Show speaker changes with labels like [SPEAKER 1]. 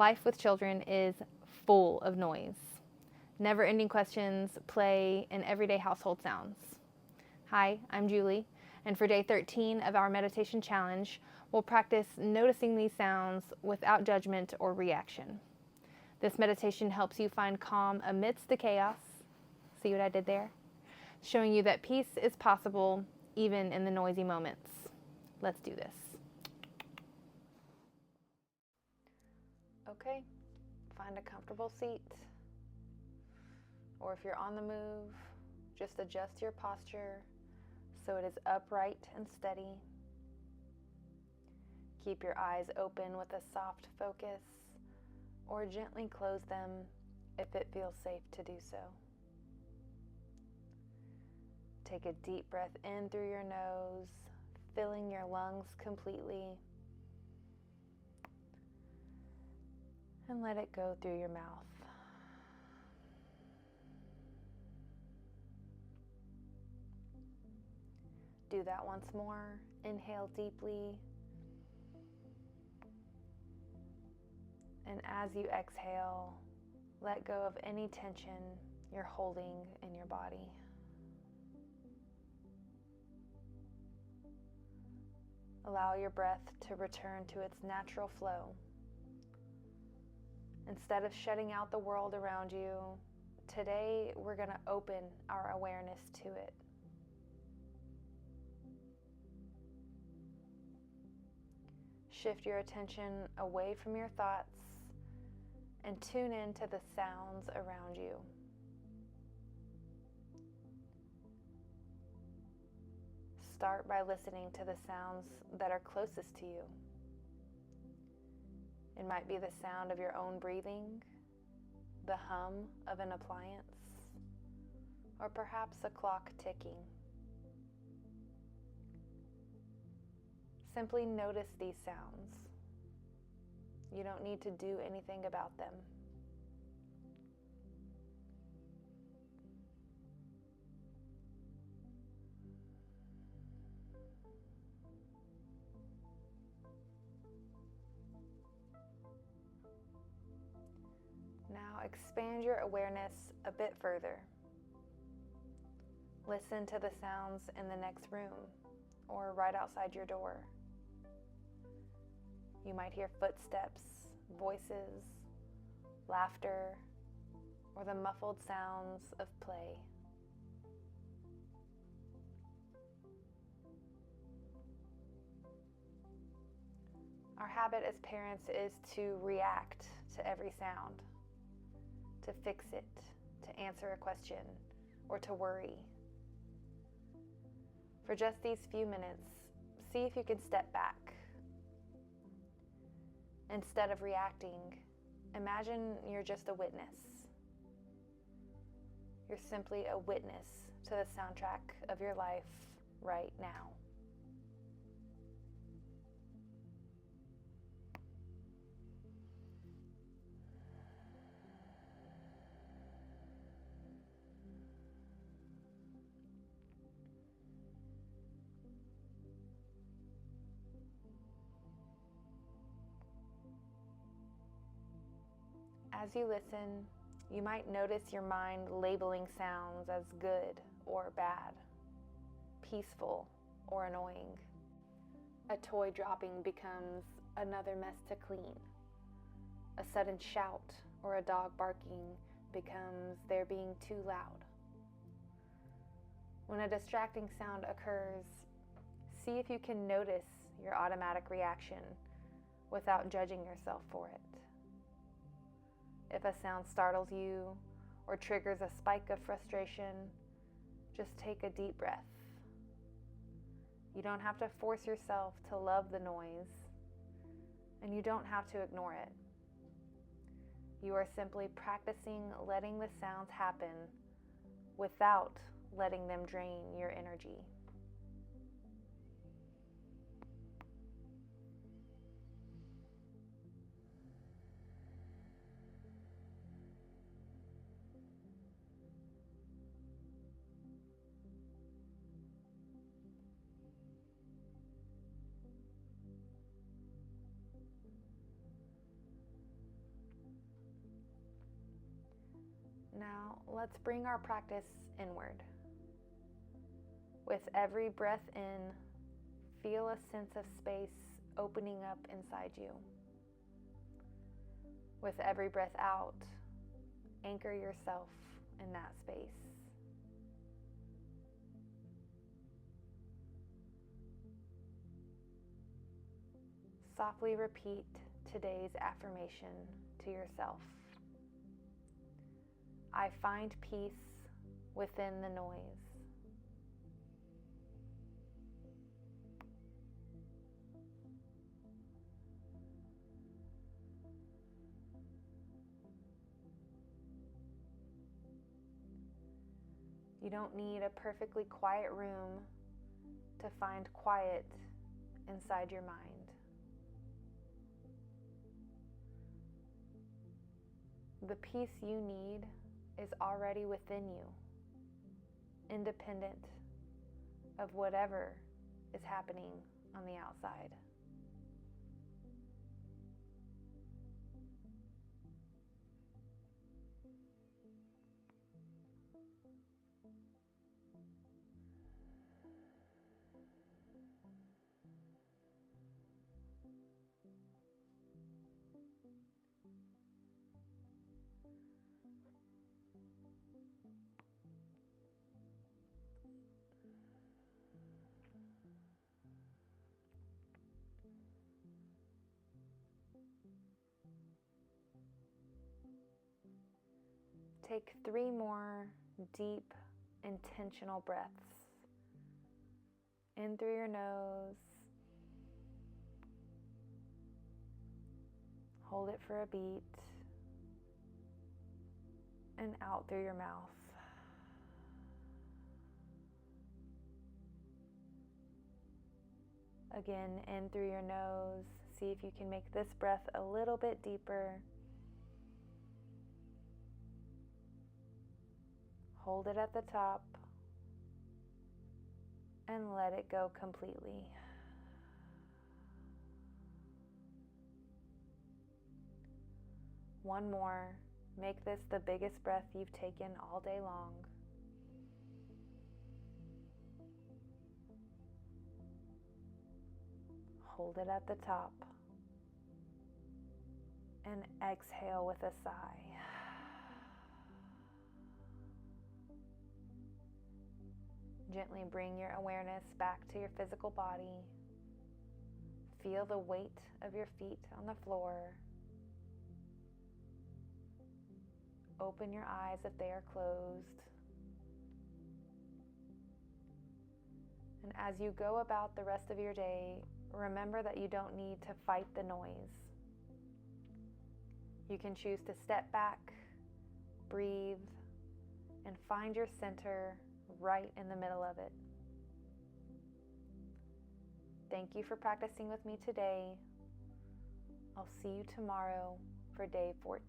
[SPEAKER 1] Life with children is full of noise, never-ending questions, play, and everyday household sounds. Hi, I'm Julie, and for day 13 of our meditation challenge, we'll practice noticing these sounds without judgment or reaction. This meditation helps you find calm amidst the chaos. See what I did there? Showing you that peace is possible even in the noisy moments. Let's do this. Okay, find a comfortable seat, or if you're on the move, just adjust your posture so it is upright and steady. Keep your eyes open with a soft focus, or gently close them if it feels safe to do so. Take a deep breath in through your nose, filling your lungs completely. And let it go through your mouth. Do that once more. Inhale deeply. And as you exhale, let go of any tension you're holding in your body. Allow your breath to return to its natural flow. Instead of shutting out the world around you, today we're going to open our awareness to it. Shift your attention away from your thoughts and tune into the sounds around you. Start by listening to the sounds that are closest to you. It might be the sound of your own breathing, the hum of an appliance, or perhaps a clock ticking. Simply notice these sounds. You don't need to do anything about them. Now expand your awareness a bit further. Listen to the sounds in the next room or right outside your door. You might hear footsteps, voices, laughter, or the muffled sounds of play. Our habit as parents is to react to every sound, to fix it, to answer a question, or to worry. For just these few minutes, see if you can step back. Instead of reacting, imagine you're just a witness. You're simply a witness to the soundtrack of your life right now. As you listen, you might notice your mind labeling sounds as good or bad, peaceful or annoying. A toy dropping becomes another mess to clean. A sudden shout or a dog barking becomes they're being too loud. When a distracting sound occurs, see if you can notice your automatic reaction without judging yourself for it. If a sound startles you or triggers a spike of frustration, just take a deep breath. You don't have to force yourself to love the noise, and you don't have to ignore it. You are simply practicing letting the sounds happen without letting them drain your energy. Now, let's bring our practice inward. With every breath in, feel a sense of space opening up inside you. With every breath out, anchor yourself in that space. Softly repeat today's affirmation to yourself. I find peace within the noise. You don't need a perfectly quiet room to find quiet inside your mind. The peace you need is already within you, independent of whatever is happening on the outside. Take 3 more deep, intentional breaths. In through your nose. Hold it for a beat. And out through your mouth. Again, in through your nose. See if you can make this breath a little bit deeper. Hold it at the top and let it go completely. One more. Make this the biggest breath you've taken all day long. Hold it at the top and exhale with a sigh. Gently bring your awareness back to your physical body. Feel the weight of your feet on the floor. Open your eyes if they are closed. And as you go about the rest of your day, remember that you don't need to fight the noise. You can choose to step back, breathe, and find your center right in the middle of it. Thank you for practicing with me today. I'll see you tomorrow for day 14.